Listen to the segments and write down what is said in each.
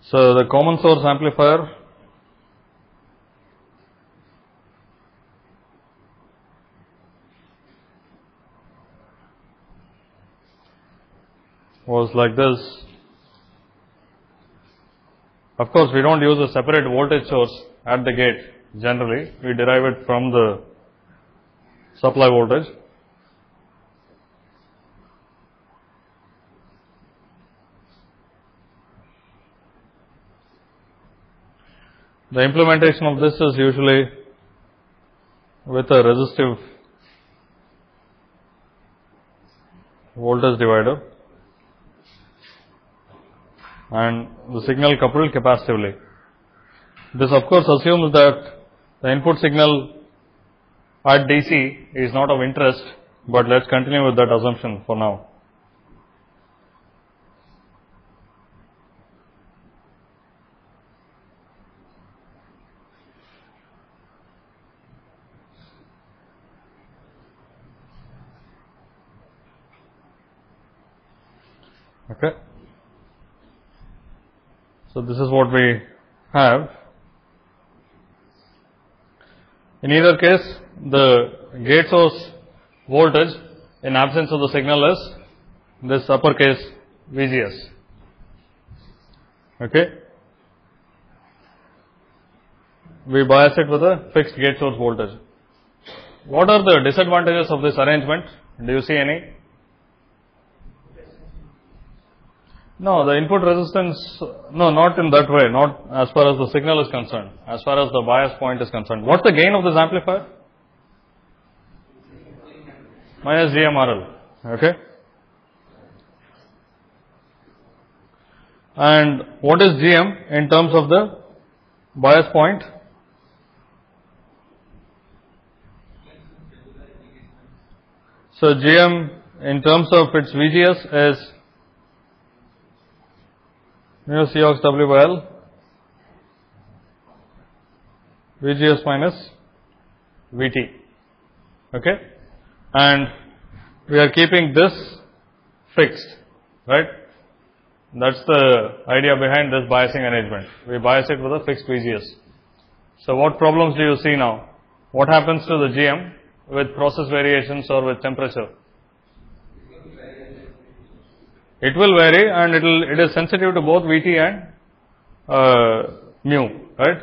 So the common source amplifier was like this. Of course, we don't use a separate voltage source at the gate. Generally, we derive it from the supply voltage. The implementation of this is usually with a resistive voltage divider and the signal coupled capacitively. This of course assumes that the input signal at DC is not of interest, but let's continue with that assumption for now. Okay. So this is what we have. In either case, the gate source voltage in absence of the signal is this uppercase VGS. Okay. We bias it with a fixed gate source voltage. What are the disadvantages of this arrangement? Do you see any? No, the input resistance, no, not in that way, not as far as the signal is concerned, as far as the bias point is concerned. What's the gain of this amplifier? Minus GMRL, okay. And what is GM in terms of the bias point? So GM in terms of its VGS is mu Cox W by L, VGS minus VT, okay, and we are keeping this fixed, right? That's the idea behind this biasing arrangement. We bias it with a fixed VGS. So what problems do you see now? What happens to the GM with process variations or with temperature? It will vary and it is sensitive to both VT and mu, right?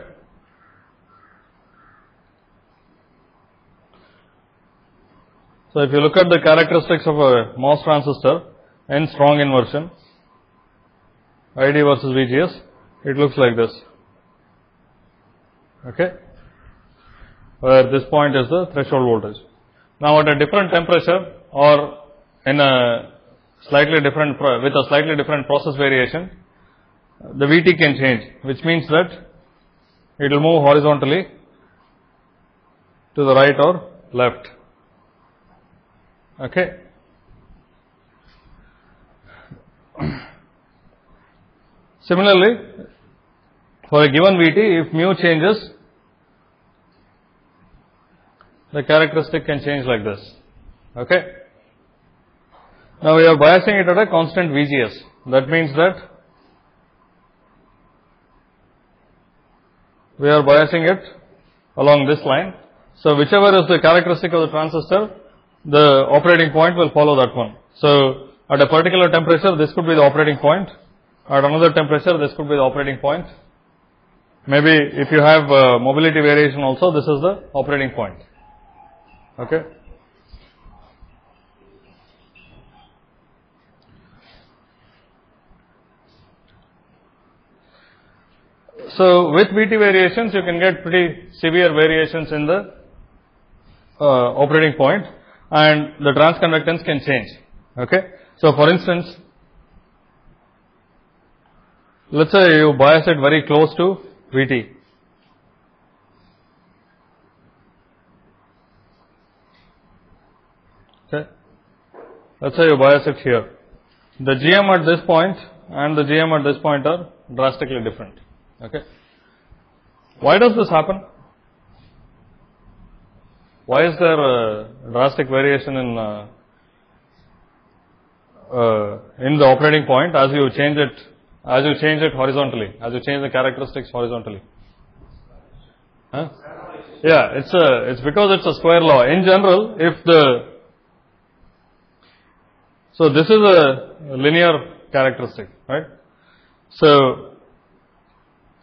So if you look at the characteristics of a MOS transistor in strong inversion, ID versus VGS, it looks like this, okay, where this point is the threshold voltage. Now at a different temperature or in a slightly different, with a slightly different process variation, the VT can change, which means that it will move horizontally to the right or left, okay. Similarly, for a given VT, if mu changes, the characteristic can change like this, okay. Now we are biasing it at a constant VGS. That means that we are biasing it along this line. So whichever is the characteristic of the transistor, the operating point will follow that one. So at a particular temperature, this could be the operating point. At another temperature, this could be the operating point. Maybe if you have mobility variation also, this is the operating point, okay. So with VT variations, you can get pretty severe variations in the operating point, and the transconductance can change, okay. So for instance, let's say you bias it very close to VT, okay. Let's say you bias it here. The GM at this point and the GM at this point are drastically different, okay. Why does this happen? Why is there a drastic variation in the operating point as you change it as you change it horizontally, as you change the characteristics horizontally? Huh? Yeah, it's because it's a square law. In general, so this is a linear characteristic, right? So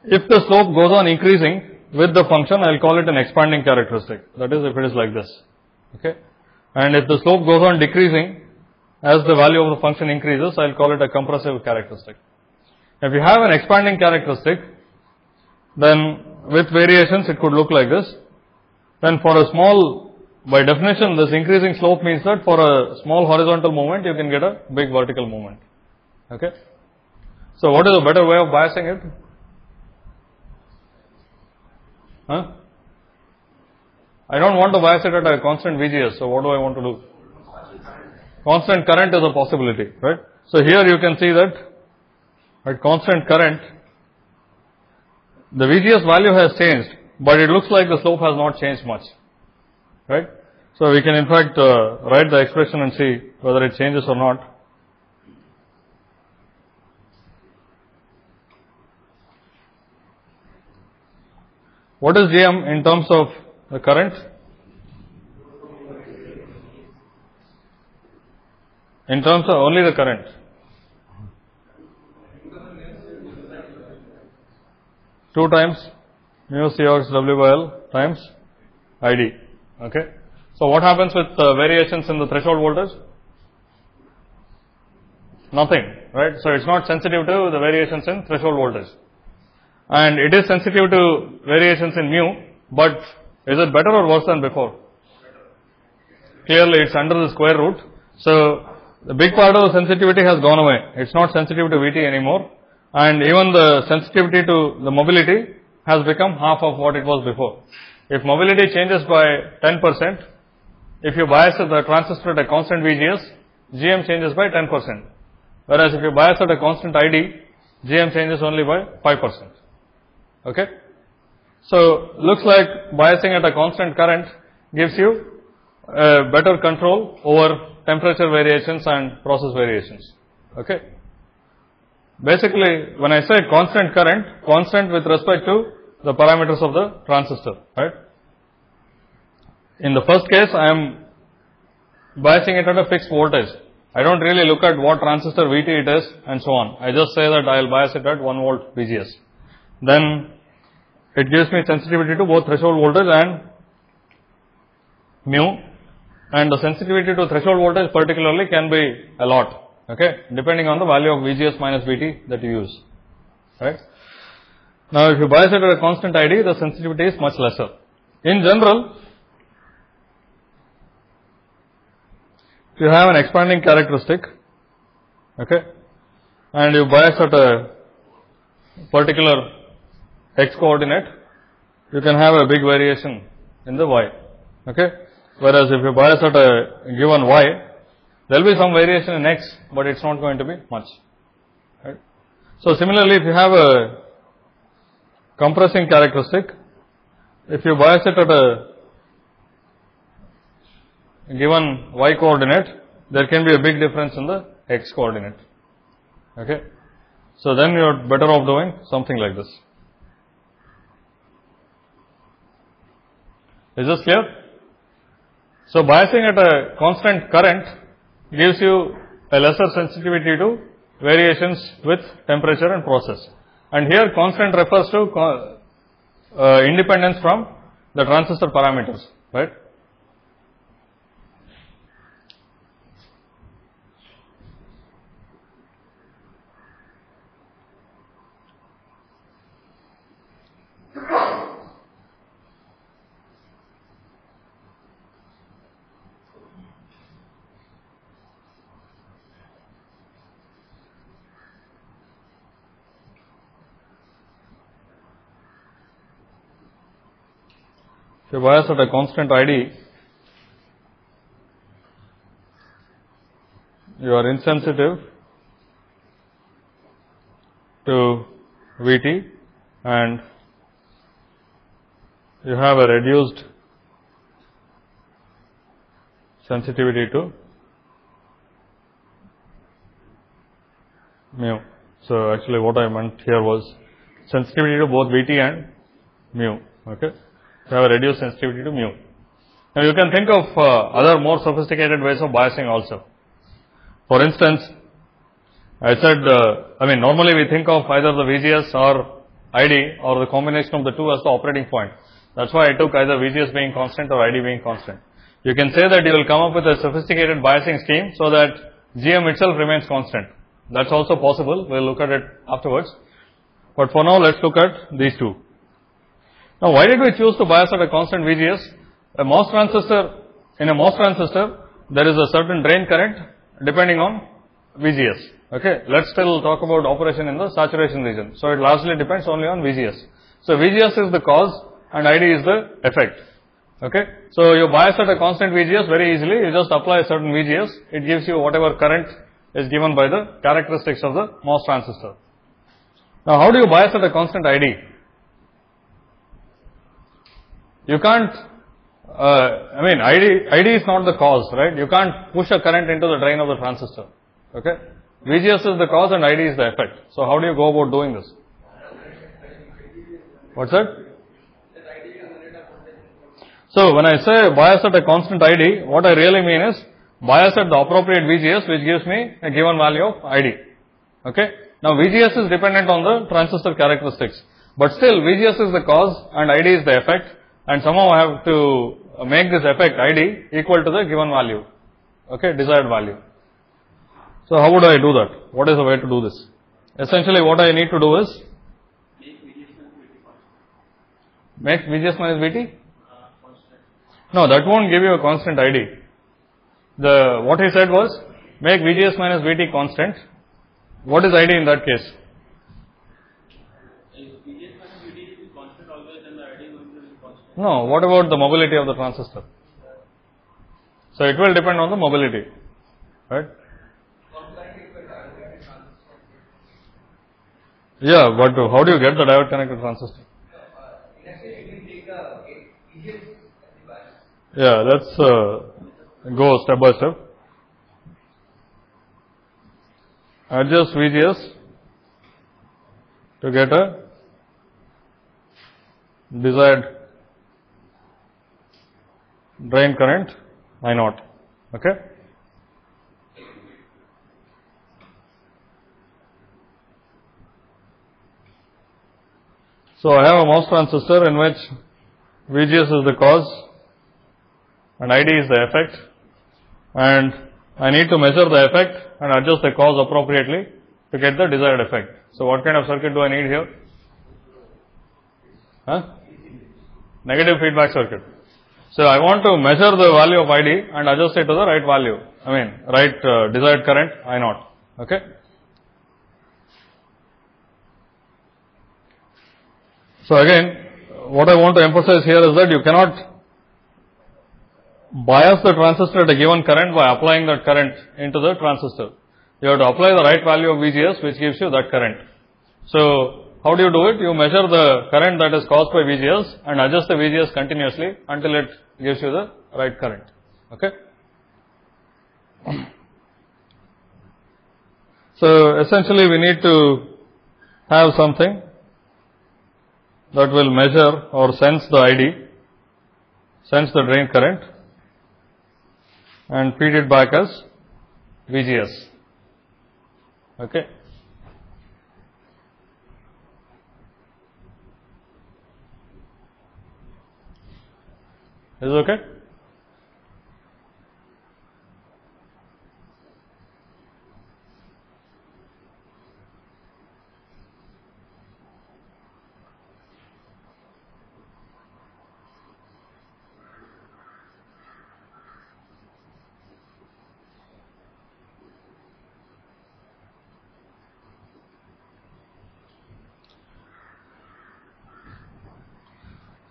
if the slope goes on increasing with the function, I'll call it an expanding characteristic. That is, if it is like this, okay? And if the slope goes on decreasing as the value of the function increases, I'll call it a compressive characteristic. If you have an expanding characteristic, then with variations it could look like this. Then for a small, by definition, this increasing slope means that for a small horizontal movement you can get a big vertical movement, okay? So what is a better way of biasing it? Huh? I don't want to bias it at a constant VGS, so what do I want to do? Constant current is a possibility, right? So here you can see that at constant current, the VGS value has changed, but it looks like the slope has not changed much, right? So we can in fact write the expression and see whether it changes or not. What is Gm in terms of the current? In terms of only the current. Two times mu Cox W by L times ID. Okay. So what happens with variations in the threshold voltage? Nothing, right? So it's not sensitive to the variations in threshold voltage. And it is sensitive to variations in mu, but is it better or worse than before? Clearly it's under the square root. So the big part of the sensitivity has gone away. It's not sensitive to Vt anymore. And even the sensitivity to the mobility has become half of what it was before. If mobility changes by 10%, if you bias the transistor at a constant VGS, Gm changes by 10%. Whereas if you bias at a constant ID, Gm changes only by 5%. Okay? So looks like biasing at a constant current gives you better control over temperature variations and process variations. Okay? Basically, when I say constant current, constant with respect to the parameters of the transistor, right? In the first case, I am biasing it at a fixed voltage. I don't really look at what transistor Vt it is and so on. I just say that I will bias it at 1 volt VGS. Then it gives me sensitivity to both threshold voltage and mu, and the sensitivity to threshold voltage particularly can be a lot, okay, depending on the value of VGS minus Vt that you use, right. Now if you bias it at a constant ID, the sensitivity is much lesser. In general, if you have an expanding characteristic, okay, and you bias at a particular x coordinate, you can have a big variation in the y, okay. Whereas if you bias at a given y, there will be some variation in x, but it's not going to be much, right. So similarly, if you have a compressing characteristic, if you bias it at a given y coordinate, there can be a big difference in the x coordinate, okay. So then you are better off doing something like this. Is this clear? So biasing at a constant current gives you a lesser sensitivity to variations with temperature and process. And here constant refers to independence from the transistor parameters, right. If you bias at a constant ID, you are insensitive to Vt and you have a reduced sensitivity to mu. So actually what I meant here was sensitivity to both Vt and mu. Okay, we have a reduced sensitivity to mu. Now you can think of other more sophisticated ways of biasing also. For instance, I said, normally we think of either the VGS or ID or the combination of the two as the operating point. That's why I took either VGS being constant or ID being constant. You can say that you will come up with a sophisticated biasing scheme so that GM itself remains constant. That's also possible. We'll look at it afterwards. But for now, let's look at these two. Now, why did we choose to bias at a constant VGS? In a MOS transistor, there is a certain drain current depending on VGS. Okay, let's still talk about operation in the saturation region. So it largely depends only on VGS. So VGS is the cause and ID is the effect. Okay, so you bias at a constant VGS very easily. You just apply a certain VGS. It gives you whatever current is given by the characteristics of the MOS transistor. Now, how do you bias at a constant ID? You can't, ID is not the cause, right? You can't push a current into the drain of the transistor. Okay? VGS is the cause and ID is the effect. So, how do you go about doing this? What's that? So, when I say bias at a constant ID, what I really mean is bias at the appropriate VGS, which gives me a given value of ID. Okay? Now, VGS is dependent on the transistor characteristics, but still VGS is the cause and ID is the effect, and somehow I have to make this effect ID equal to the given value, okay, desired value. So, how would I do that? What is the way to do this? Essentially, what I need to do is make VGS minus VT? No, that won't give you a constant ID. What he said was make VGS minus VT constant. What is ID in that case? If VGS minus VT is constant always, then the ID will be constant. No, what about the mobility of the transistor? So it will depend on the mobility, right? Yeah, but how do you get the diode connected transistor? Yeah, let's go step by step. Adjust VGS to get a desired drain current I0. Okay. So I have a MOS transistor in which VGS is the cause and ID is the effect, and I need to measure the effect and adjust the cause appropriately to get the desired effect. So what kind of circuit do I need here? Negative feedback circuit. So I want to measure the value of ID and adjust it to the right value. Desired current I0. Okay. So again, what I want to emphasize here is that you cannot bias the transistor at a given current by applying that current into the transistor. You have to apply the right value of VGS, which gives you that current. So how do you do it? You measure the current that is caused by VGS and adjust the VGS continuously until it gives you the right current. Okay. So essentially we need to have something that will measure or sense the ID, sense the drain current, and feed it back as VGS. Okay. Is it okay?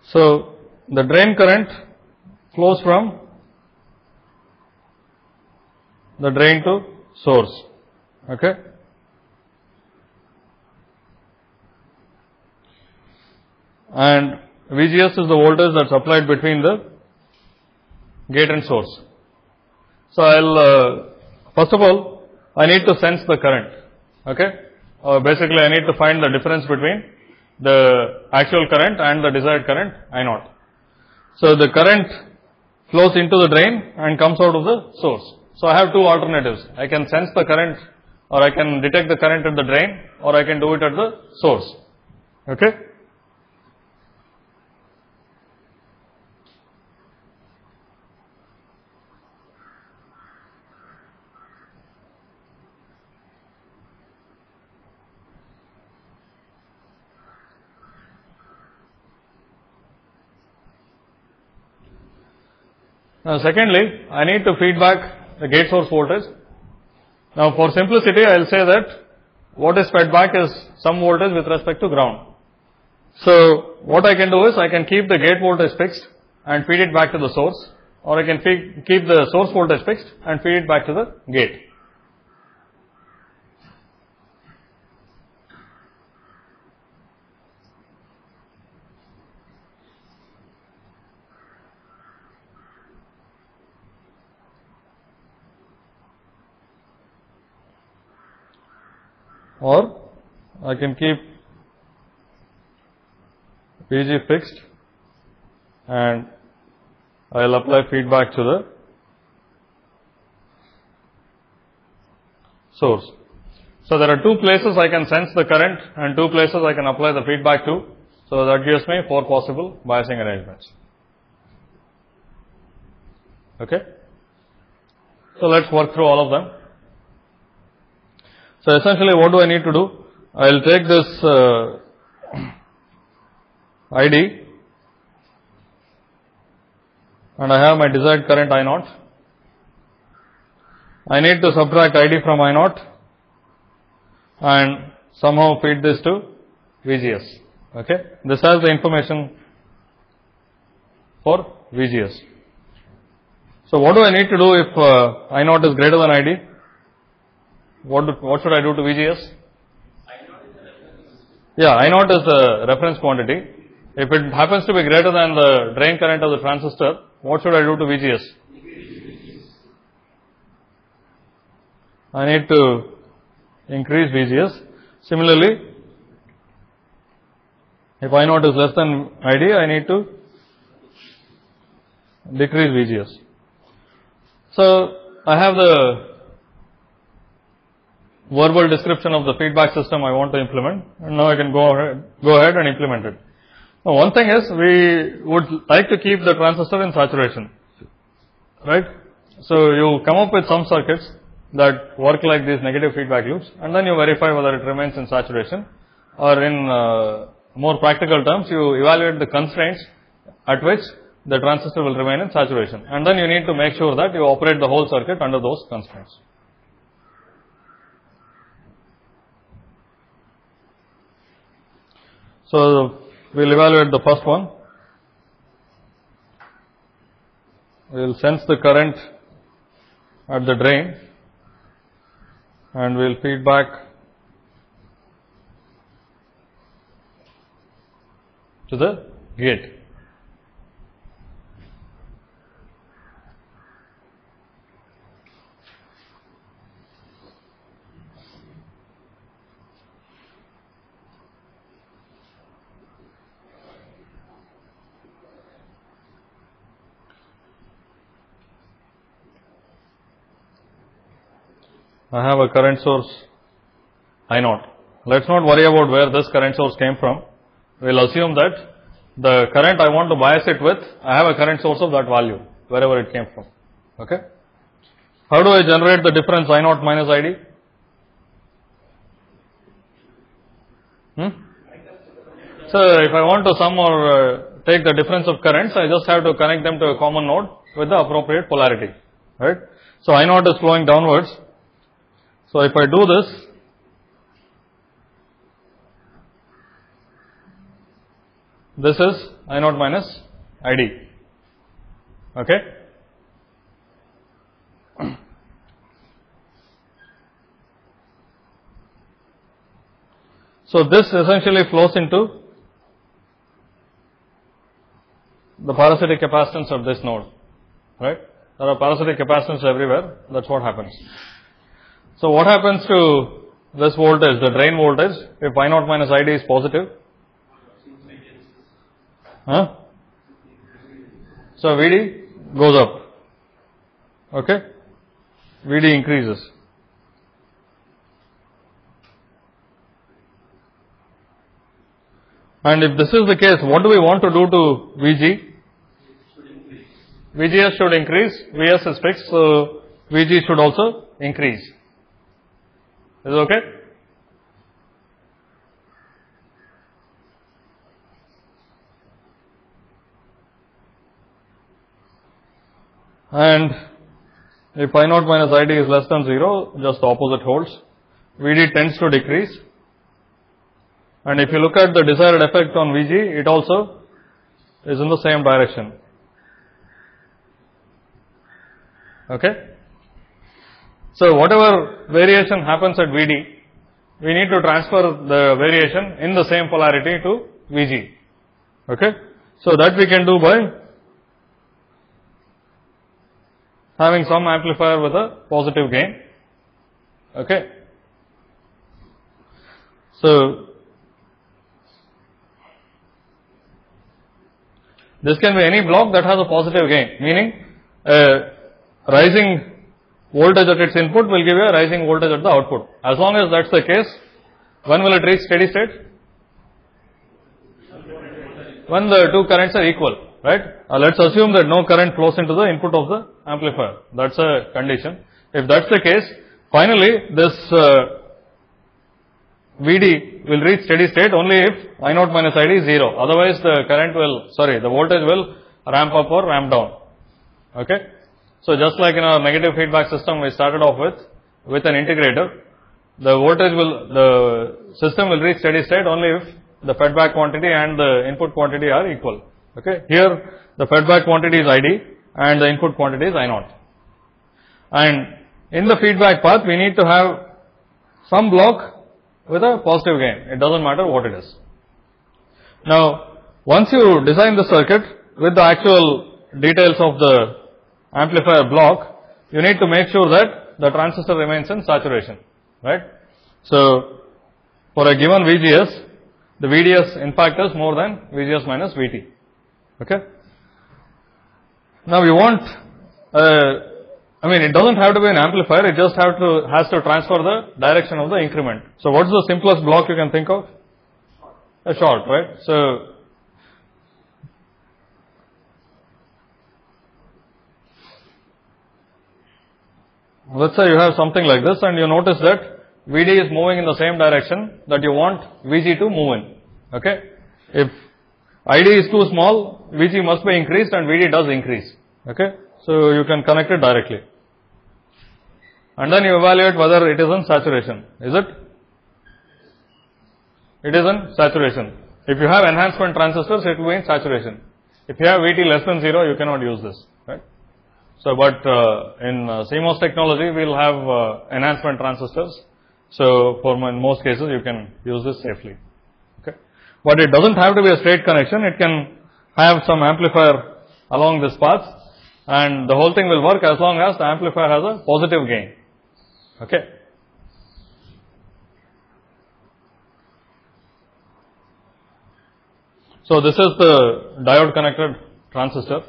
So the drain current flows from the drain to source. Okay. And VGS is the voltage that's applied between the gate and source. So I'll first of all I need to sense the current. Okay. basically I need to find the difference between the actual current and the desired current I naught. So the current flows into the drain and comes out of the source. So I have two alternatives. I can sense the current, or I can detect the current at the drain, or I can do it at the source. Okay? Now secondly, I need to feed back the gate source voltage. Now for simplicity, I will say that what is fed back is some voltage with respect to ground. So what I can do is I can keep the gate voltage fixed and feed it back to the source, or I can keep the source voltage fixed and feed it back to the gate. Or I can keep VG fixed and I will apply feedback to the source. So there are two places I can sense the current and two places I can apply the feedback to. So that gives me 4 possible biasing arrangements. Okay. So let's work through all of them. So essentially what do I need to do? I will take this ID and I have my desired current I naught. I need to subtract ID from I naught and somehow feed this to VGS. Okay. This has the information for VGS. So what do I need to do if I naught is greater than ID? What should I do to VGS? Yeah, I naught is the reference quantity. If it happens to be greater than the drain current of the transistor, what should I do to VGS? I need to increase VGS. Similarly, if I naught is less than ID, I need to decrease VGS. So I have the verbal description of the feedback system I want to implement, and now I can go ahead and implement it. Now one thing is, we would like to keep the transistor in saturation, right? So you come up with some circuits that work like these negative feedback loops, and then you verify whether it remains in saturation, or in more practical terms, you evaluate the constraints at which the transistor will remain in saturation, and then you need to make sure that you operate the whole circuit under those constraints. So we will evaluate the first one. We will sense the current at the drain and we will feed back to the gate. I have a current source I naught. Let's not worry about where this current source came from. We'll assume that the current I want to bias it with, I have a current source of that value, wherever it came from. Okay. How do I generate the difference I naught minus ID? So if I want to sum or take the difference of currents, I just have to connect them to a common node with the appropriate polarity, right? So I naught is flowing downwards. So if I do this, this is I naught minus ID. Okay. So this essentially flows into the parasitic capacitance of this node, right? There are parasitic capacitance everywhere. That's what happens. So what happens to this voltage, the drain voltage, if I naught minus ID is positive. Huh? So VD goes up. Okay? VD increases. And if this is the case, what do we want to do to VG? VGS should increase, Vs is fixed, so VG should also increase. Is it okay? And if I naught minus ID is less than 0, just the opposite holds. VD tends to decrease. And if you look at the desired effect on VG, it also is in the same direction. Okay? So whatever variation happens at VD, we need to transfer the variation in the same polarity to VG. Okay? So that we can do by having some amplifier with a positive gain. Okay? So this can be any block that has a positive gain, meaning rising voltage at its input will give you a rising voltage at the output. As long as that's the case, when will it reach steady state? When the two currents are equal, right? Let's assume that no current flows into the input of the amplifier. That's a condition. If that's the case, finally this VD will reach steady state only if I naught minus ID is 0. Otherwise the the voltage will ramp up or ramp down. Okay? So just like in our negative feedback system we started off with an integrator, the system will reach steady state only if the feedback quantity and the input quantity are equal. Okay? Here the feedback quantity is ID and the input quantity is I naught. And in the feedback path we need to have some block with a positive gain. It doesn't matter what it is. Now, once you design the circuit with the actual details of the amplifier block, you need to make sure that the transistor remains in saturation, right? So, for a given VGS, the VDS in fact is more than VGS minus VT. Okay? Now, you want, it doesn't have to be an amplifier, it just has to transfer the direction of the increment. So, what's the simplest block you can think of? A short, right? So, let's say you have something like this and you notice that VD is moving in the same direction that you want VG to move in. Okay? If ID is too small, VG must be increased and VD does increase. Okay? So you can connect it directly. And then you evaluate whether it is in saturation. Is it? It is in saturation. If you have enhancement transistors, it will be in saturation. If you have VT less than 0, you cannot use this. Right? So, but in CMOS technology, we will have enhancement transistors. So, in most cases, you can use this safely. Okay. But it doesn't have to be a straight connection. It can have some amplifier along this path, and the whole thing will work as long as the amplifier has a positive gain. Okay. So, this is the diode connected transistor.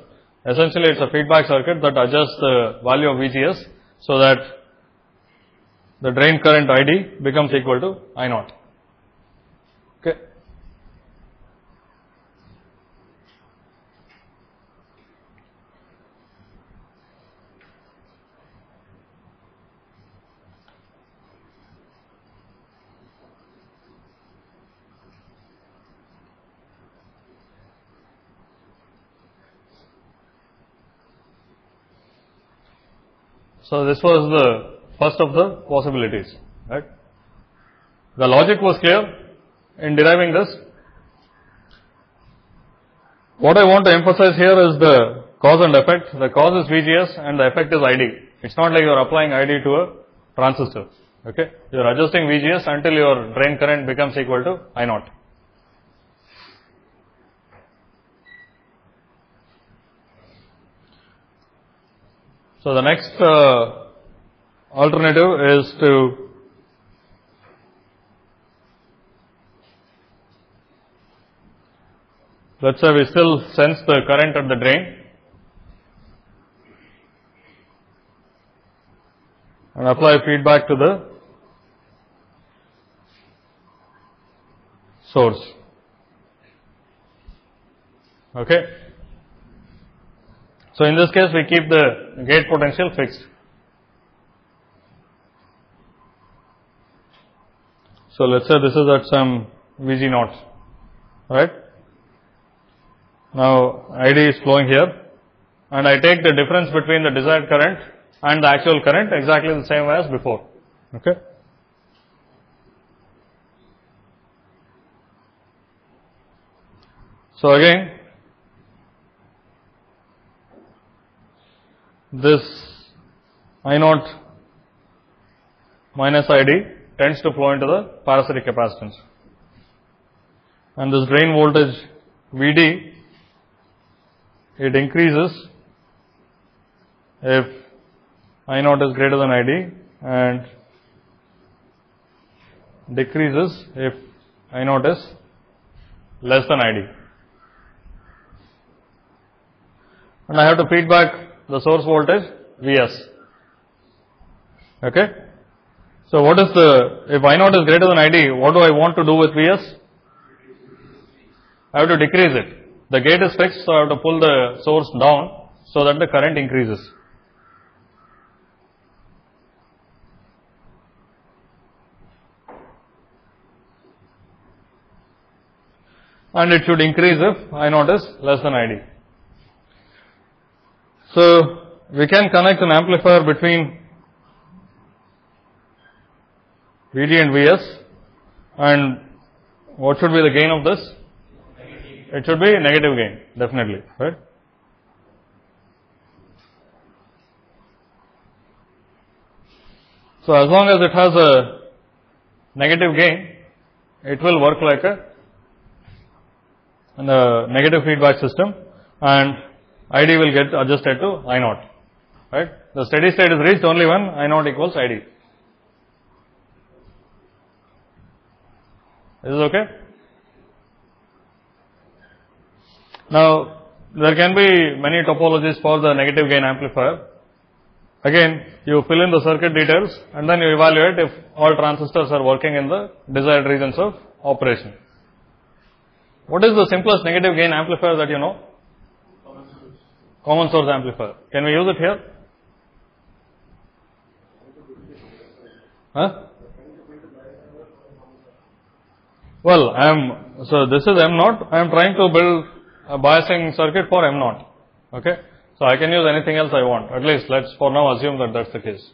Essentially, it's a feedback circuit that adjusts the value of VGS so that the drain current ID becomes equal to I naught. Okay. So, this was the first of the possibilities, right? The logic was clear in deriving this. What I want to emphasize here is the cause and effect. The cause is VGS and the effect is ID. It's not like you are applying ID to a transistor. Okay? You are adjusting VGS until your drain current becomes equal to I naught. So, the next alternative is to let's say we still sense the current at the drain and apply feedback to the source. Okay. So in this case we keep the gate potential fixed. So let's say this is at some Vg naught, right? Now ID is flowing here and I take the difference between the desired current and the actual current exactly the same way as before. Okay. So again, this I naught minus ID tends to flow into the parasitic capacitance, and this drain voltage Vd, it increases if I naught is greater than ID and decreases if I naught is less than ID. And I have to feed back the source voltage Vs. Okay. So what is if I naught is greater than ID, what do I want to do with Vs? I have to decrease it. The gate is fixed, so I have to pull the source down so that the current increases. And it should increase if I naught is less than ID. So we can connect an amplifier between Vd and Vs, and what should be the gain of this? Negative. It should be negative gain, definitely, right? So as long as it has a negative gain, it will work like a negative feedback system, and ID will get adjusted to I naught, right? The steady state is reached only when I naught equals ID. Is this okay? Now, there can be many topologies for the negative gain amplifier. Again, you fill in the circuit details and then you evaluate if all transistors are working in the desired regions of operation. What is the simplest negative gain amplifier that you know? Common source amplifier. Can we use it here? Huh? Well, so this is M naught. I am trying to build a biasing circuit for M naught. Okay. So I can use anything else I want. At least let's for now assume that that's the case.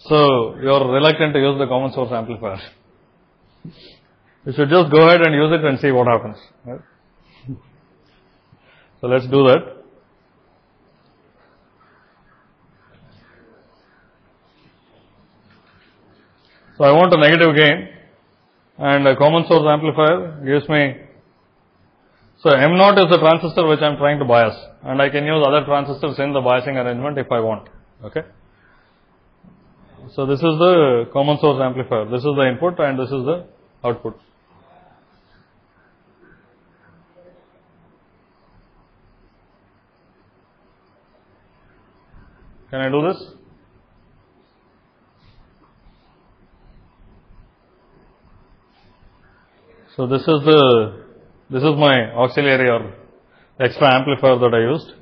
So you are reluctant to use the common source amplifier. You should just go ahead and use it and see what happens. Right? So let's do that. So I want a negative gain, and a common source amplifier gives me, so M naught is the transistor which I am trying to bias, and I can use other transistors in the biasing arrangement if I want. Okay. So this is the common source amplifier. This is the input and this is the output. Can I do this? So this is my auxiliary or extra amplifier that I used.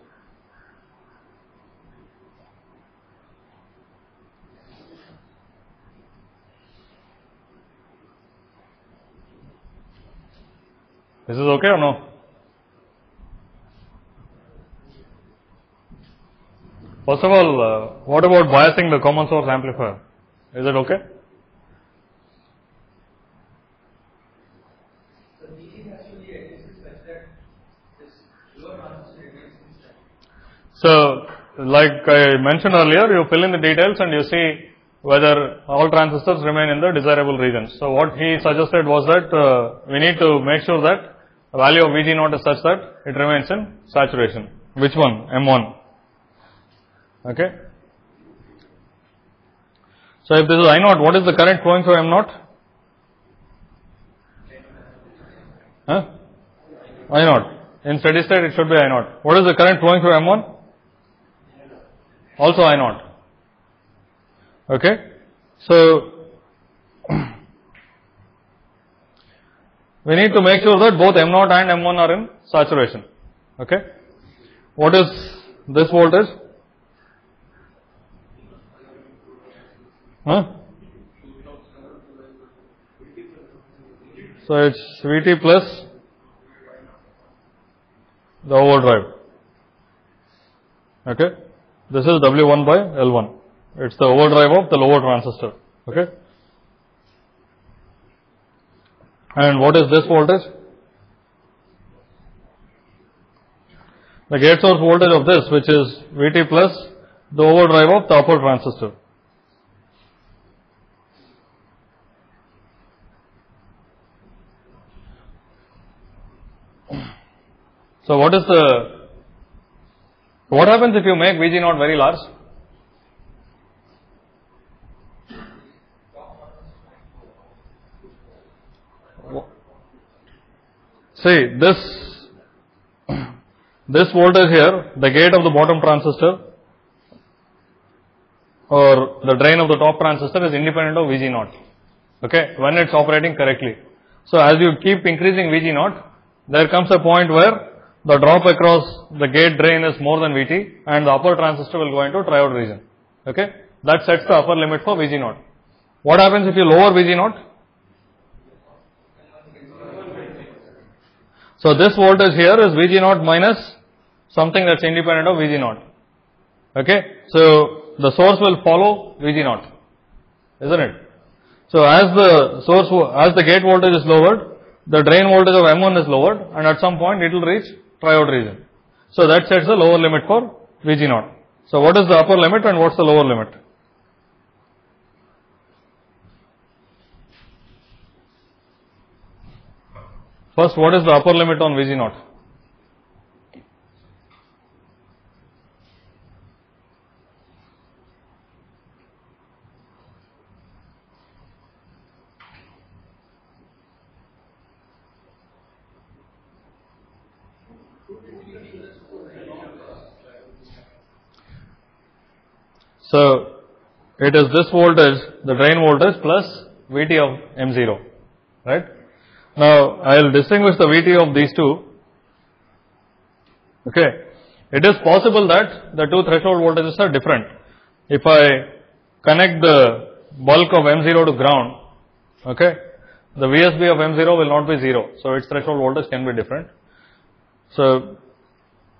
This is okay or no? First of all, what about biasing the common source amplifier? Is it okay? So, like I mentioned earlier, you fill in the details and you see whether all transistors remain in the desirable regions. So, what he suggested was that we need to make sure that the value of Vg naught is such that it remains in saturation. Which one? M1. Okay. So, if this is I naught, what is the current flowing through M naught? Huh? I naught. In steady state it should be I naught. What is the current flowing through M1? Also I naught. Okay. So, we need to make sure that both M0 and M1 are in saturation. Okay. What is this voltage? Huh? So it's Vt plus the overdrive. Okay. This is W1 by L1. It's the overdrive of the lower transistor. Okay. And what is this voltage? The gate source voltage of this, which is Vt plus the overdrive of the upper transistor. So what happens if you make Vg naught very large? See, this voltage here, the gate of the bottom transistor or the drain of the top transistor is independent of Vg naught. Okay, when it's operating correctly. So as you keep increasing Vg naught, there comes a point where the drop across the gate drain is more than Vt and the upper transistor will go into triode region. Okay, that sets the upper limit for Vg naught. What happens if you lower Vg naught? So this voltage here is Vg naught minus something that's independent of Vg naught. Okay, so the source will follow Vg naught, isn't it? So as the gate voltage is lowered, the drain voltage of M1 is lowered, and at some point it will reach triode region. So that sets the lower limit for Vg naught. So what is the upper limit and what's the lower limit? First, what is the upper limit on Vg naught? So it is this voltage, the drain voltage plus Vt of M0, right? Now I will distinguish the Vt of these two. Okay, it is possible that the two threshold voltages are different. If I connect the bulk of M0 to ground, okay, the VSB of M0 will not be 0, so its threshold voltage can be different. So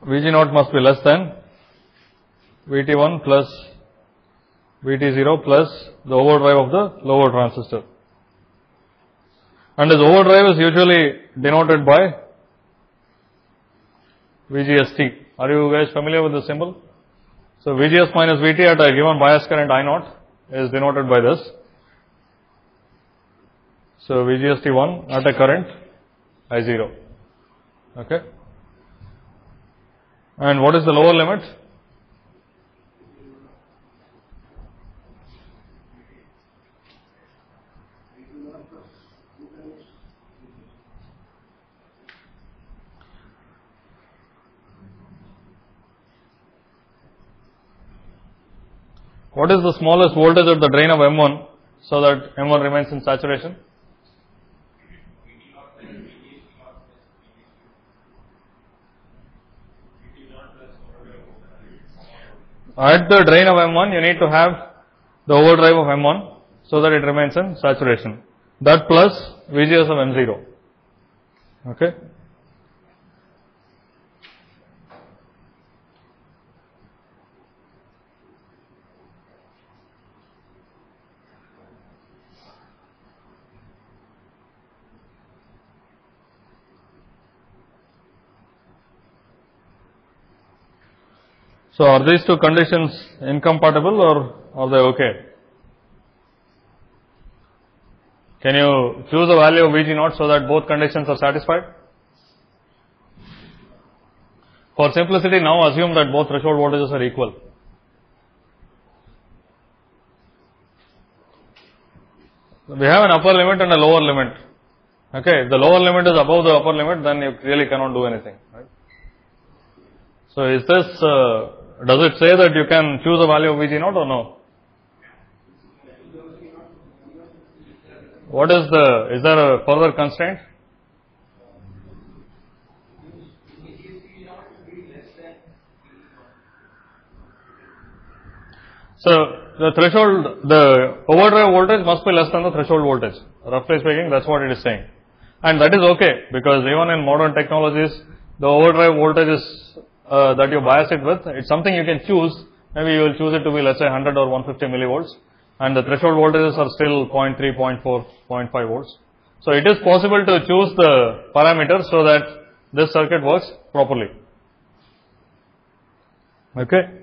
Vg naught must be less than Vt1 plus Vt0 plus the overdrive of the lower transistor. And this overdrive is usually denoted by VGST. Are you guys familiar with this symbol? So VGS minus VT at a given bias current I0 is denoted by this. So VGST1 at a current I0. Okay. And what is the lower limit? What is the smallest voltage at the drain of M1 so that M1 remains in saturation? At the drain of M1, you need to have the overdrive of M1 so that it remains in saturation. That plus VGS of M0. Okay. So are these two conditions incompatible or are they okay? Can you choose a value of Vg naught so that both conditions are satisfied? For simplicity, now assume that both threshold voltages are equal. We have an upper limit and a lower limit. Okay, if the lower limit is above the upper limit, then you really cannot do anything, right? So is this, does it say that you can choose a value of VG0 or no? What is is there a further constraint? So the threshold, the overdrive voltage must be less than the threshold voltage. Roughly speaking, that's what it is saying. And that is okay, because even in modern technologies, the overdrive voltage is, that you bias it with, it's something you can choose. Maybe you will choose it to be, let's say, 100 or 150 millivolts. And the threshold voltages are still 0.3, 0.4, 0.5 volts. So it is possible to choose the parameters so that this circuit works properly. Okay.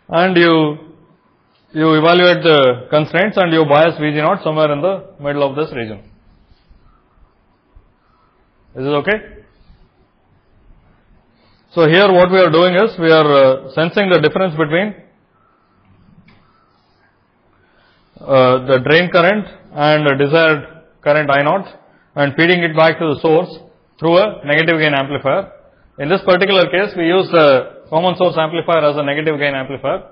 And you evaluate the constraints and you bias VG0 somewhere in the middle of this region. Is it okay? So here what we are doing is we are sensing the difference between the drain current and the desired current I0 and feeding it back to the source through a negative gain amplifier. In this particular case, we use the common source amplifier as a negative gain amplifier,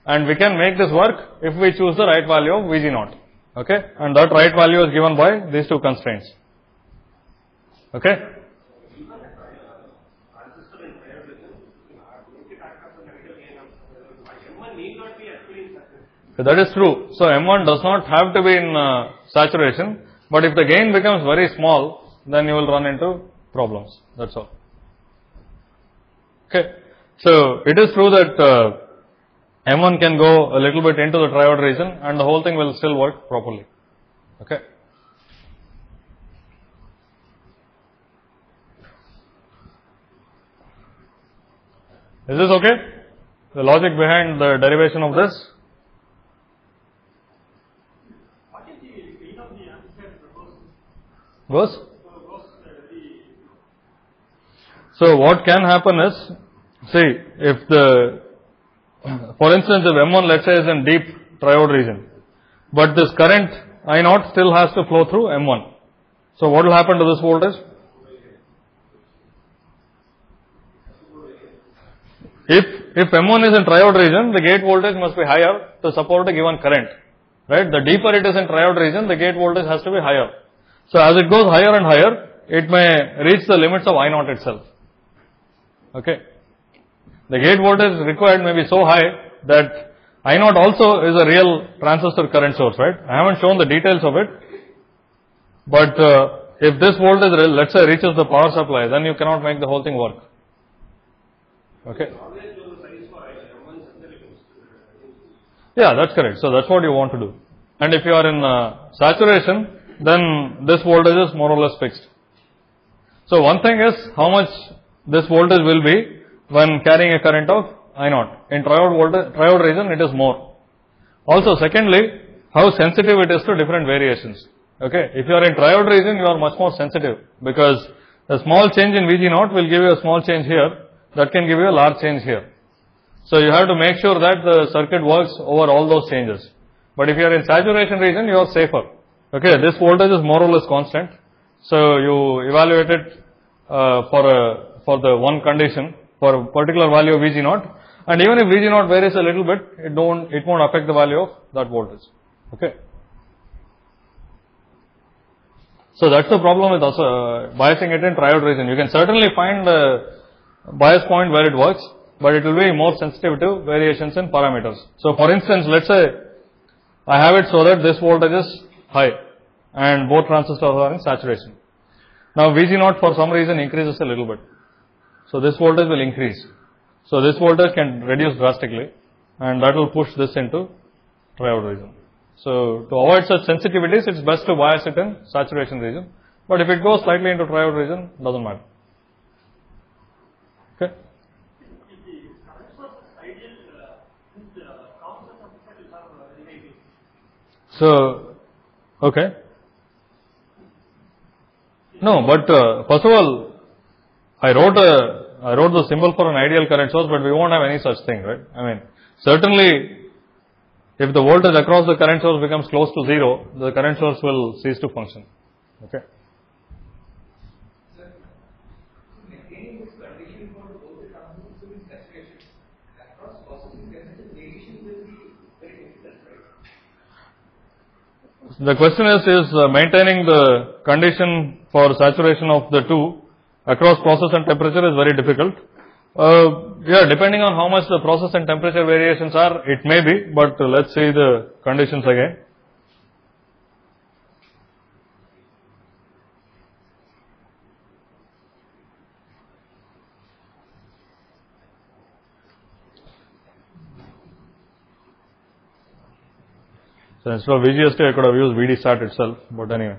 and we can make this work if we choose the right value of VG0. Okay, and that right value is given by these two constraints. Okay. So that is true. So M1 does not have to be in saturation, but if the gain becomes very small, then you will run into problems. That's all. Okay. So it is true that M1 can go a little bit into the triode region and the whole thing will still work properly. Okay. Is this okay? The logic behind the derivation of this? What is the gain of the amplifier proposed? Goes? So what can happen is, see, if for instance, if M1 let's say is in deep triode region, but this current I0 still has to flow through M1. So what will happen to this voltage? If M1 is in triode region, the gate voltage must be higher to support a given current, right? The deeper it is in triode region, the gate voltage has to be higher. So as it goes higher and higher, it may reach the limits of I0 itself. Okay. The gate voltage required may be so high that I0 also is a real transistor current source, right? I haven't shown the details of it, but if this voltage, let's say, reaches the power supply, then you cannot make the whole thing work. Okay. Yeah, that's correct. So that's what you want to do. And if you are in saturation, then this voltage is more or less fixed. So one thing is how much this voltage will be when carrying a current of I0. In triode region, it is more. Also, secondly, how sensitive it is to different variations. Okay. If you are in triode region, you are much more sensitive because a small change in VG0 will give you a small change here. That can give you a large change here. So you have to make sure that the circuit works over all those changes. But if you are in saturation region, you are safer. Okay, this voltage is more or less constant. So you evaluate it for the one condition for a particular value of VG0, and even if VG0 varies a little bit, it won't affect the value of that voltage. Okay. So that's the problem with biasing it in triode region. You can certainly find a bias point where it works, but it will be more sensitive to variations in parameters. So for instance, let's say I have it so that this voltage is high and both transistors are in saturation. Now VG0 for some reason increases a little bit. So this voltage will increase. So this voltage can reduce drastically and that will push this into triode region. So to avoid such sensitivities, it's best to bias it in saturation region. But if it goes slightly into triode region, doesn't matter. Okay. So, okay. No, but first of all, I wrote the symbol for an ideal current source, but we won't have any such thing, right? I mean, certainly If the voltage across the current source becomes close to 0, the current source will cease to function. Okay. Sir, maintaining this condition for both the transistors is saturation. Across processing temperature, variation will be very difficult, right? The question is maintaining the condition for saturation of the two across process and temperature is very difficult. Yeah, depending on how much the process and temperature variations are, it may be, but let's see the conditions again. So instead of VGST, I could have used VD-SAT itself, but anyway.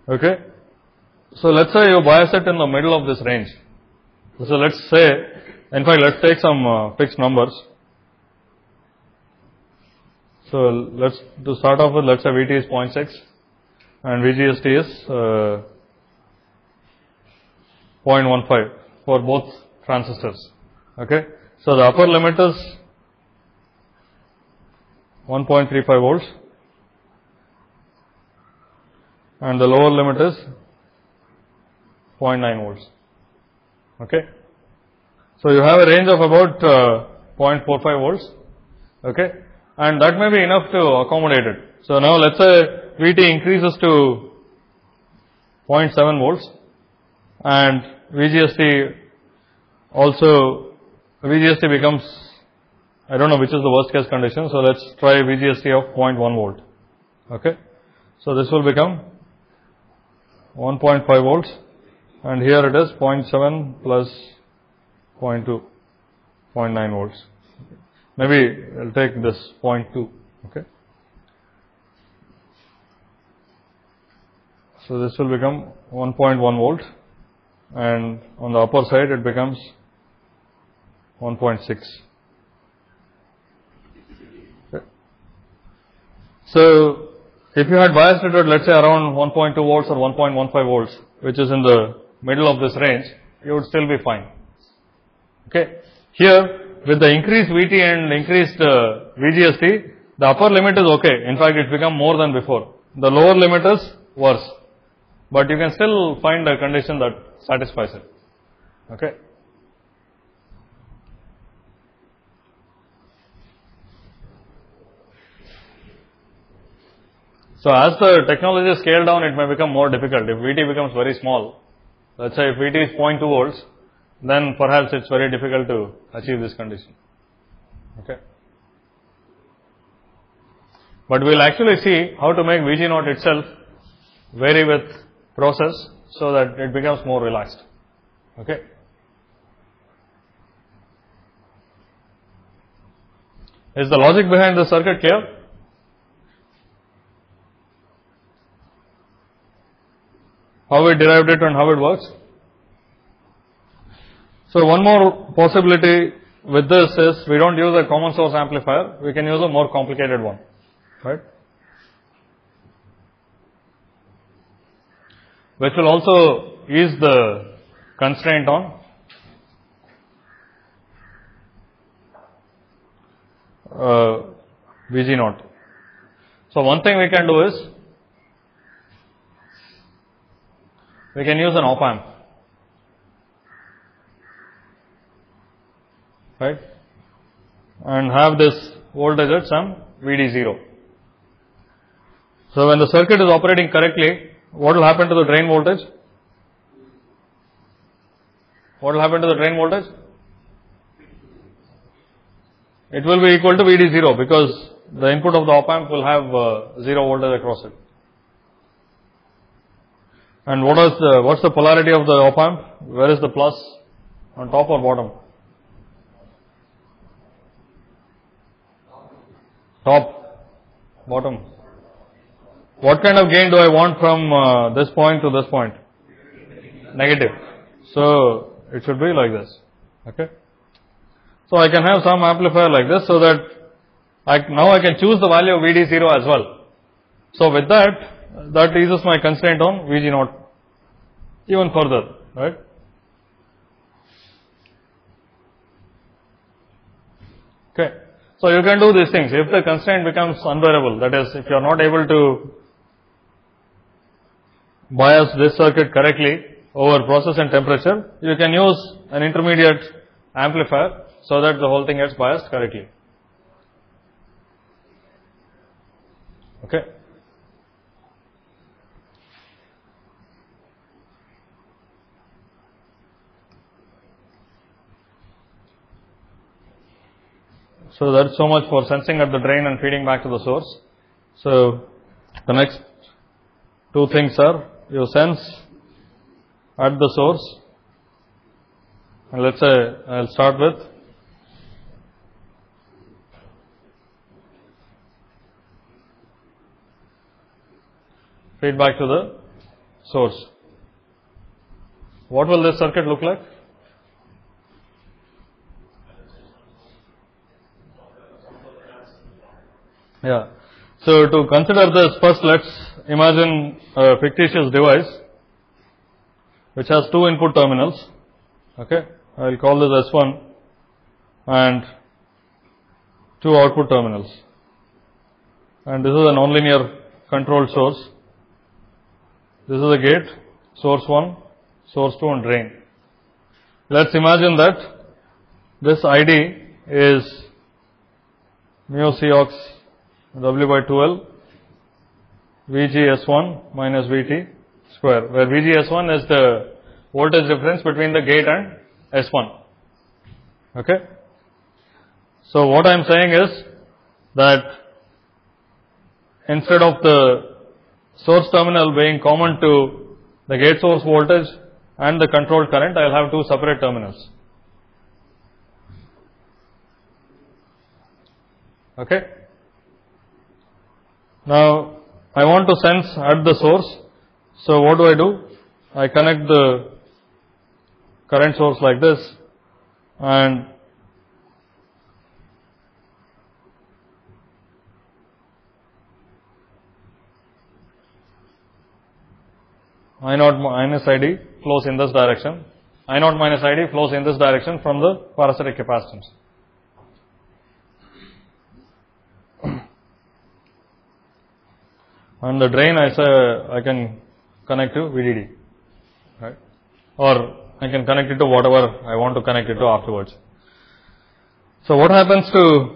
Okay. So let's say you bias it in the middle of this range. So let's say, in fact, let's take some fixed numbers. So to start off with, let's say VT is 0.6 and VGST is 0.15 for both transistors. Okay. So the upper limit is 1.35 volts and the lower limit is 0.9 volts. Okay. So you have a range of about 0.45 volts. Okay. And that may be enough to accommodate it. So now let's say VT increases to 0.7 volts and VGST becomes, I don't know which is the worst case condition, so let's try VGST of 0.1 volt. Okay. So this will become 1.5 volts and here it is 0.7 plus 0.2, 0.9 volts. Maybe I'll take this 0.2. Okay. So this will become 1.1 volt and on the upper side it becomes 1.6. Okay. So if you had biased it at, let's say, around 1.2 volts or 1.15 volts, which is in the middle of this range, you would still be fine. Okay. Here, with the increased VT and increased VGST, the upper limit is okay. In fact, it's become more than before. The lower limit is worse. But you can still find a condition that satisfies it. Okay. So as the technology is scaled down, it may become more difficult. If VT becomes very small, let's say if VT is 0.2 volts, then perhaps it's very difficult to achieve this condition. Okay. But we'll actually see how to make VG0 itself vary with process so that it becomes more relaxed. Okay. Is the logic behind the circuit clear? How we derived it and how it works? So one more possibility with this is we don't use a common source amplifier, we can use a more complicated one, right? Which will also ease the constraint on VG0. So one thing we can do is we can use an op amp, right, and have this voltage at some VD0. So when the circuit is operating correctly, what will happen to the drain voltage? What will happen to the drain voltage? It will be equal to VD0 because the input of the op amp will have 0 voltage across it. And what's the polarity of the op amp? Where is the plus? On top or bottom? Top, bottom. What kind of gain do I want from this point to this point? Negative. So it should be like this. Okay. So I can have some amplifier like this so that now I can choose the value of VD0 as well. So with that eases my constraint on VG0 even further, right? Okay. So you can do these things. If the constraint becomes unbearable, that is, if you are not able to bias this circuit correctly over process and temperature, you can use an intermediate amplifier so that the whole thing gets biased correctly. Okay. So that's so much for sensing at the drain and feeding back to the source. So the next two things are, you sense at the source, and let's say I'll start with feedback to the source. What will this circuit look like? Yeah. So to consider this, first let's imagine a fictitious device which has two input terminals. Okay. I will call this S1 and two output terminals. And this is a nonlinear controlled source. This is a gate, source 1, source 2 and drain. Let's imagine that this ID is mu Cox W by 2L VGS1 minus VT square, where VGS1 is the voltage difference between the gate and S1. Okay. So what I am saying is that instead of the source terminal being common to the gate source voltage and the controlled current, I will have two separate terminals. Okay. Now I want to sense at the source. So what do? I connect the current source like this, and I0 minus ID flows in this direction. I0 minus ID flows in this direction from the parasitic capacitance. And the drain, I say I can connect to VDD, right? Or I can connect it to whatever I want to connect it to afterwards. So what happens to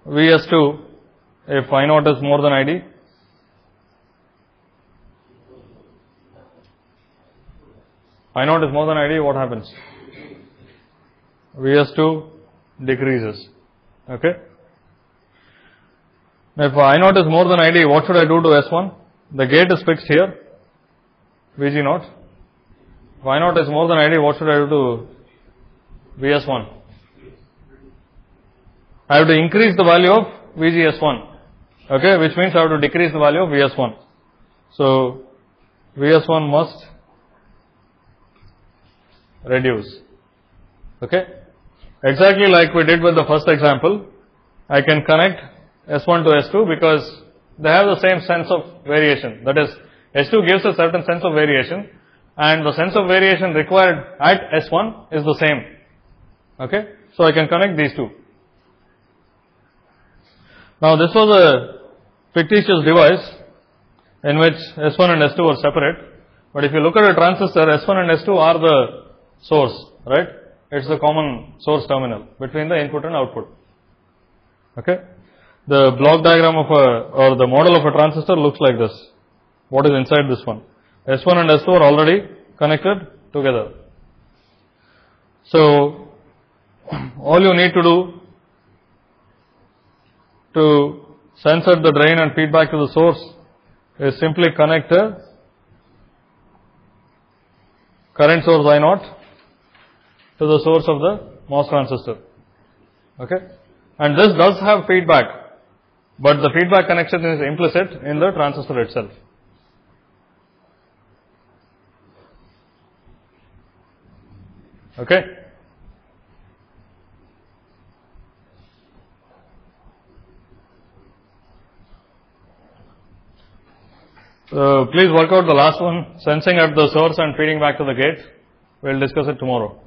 VS2 if I0 is more than ID? I0 is more than ID, what happens? VS2 decreases. Okay. If I0 is more than ID, what should I do to S1? The gate is fixed here, VG0. If I0 is more than ID, what should I do to VS1? I have to increase the value of VGS1. Okay, which means I have to decrease the value of VS1. So VS1 must reduce. Okay. Exactly like we did with the first example, I can connect S1 to S2 because they have the same sense of variation. That is, S2 gives a certain sense of variation, and the sense of variation required at S1 is the same. Okay. So I can connect these two. Now this was a fictitious device in which S1 and S2 were separate. But if you look at a transistor, S1 and S2 are the source, right? It's the common source terminal between the input and output. Okay. The block diagram of or the model of a transistor looks like this. What is inside this one? S1 and S2 are already connected together. So all you need to do to sense at the drain and feedback to the source is simply connect a current source I0 to the source of the MOS transistor. Okay. And this does have feedback, but the feedback connection is implicit in the transistor itself. Okay. Please work out the last one, sensing at the source and feeding back to the gate. We'll discuss it tomorrow.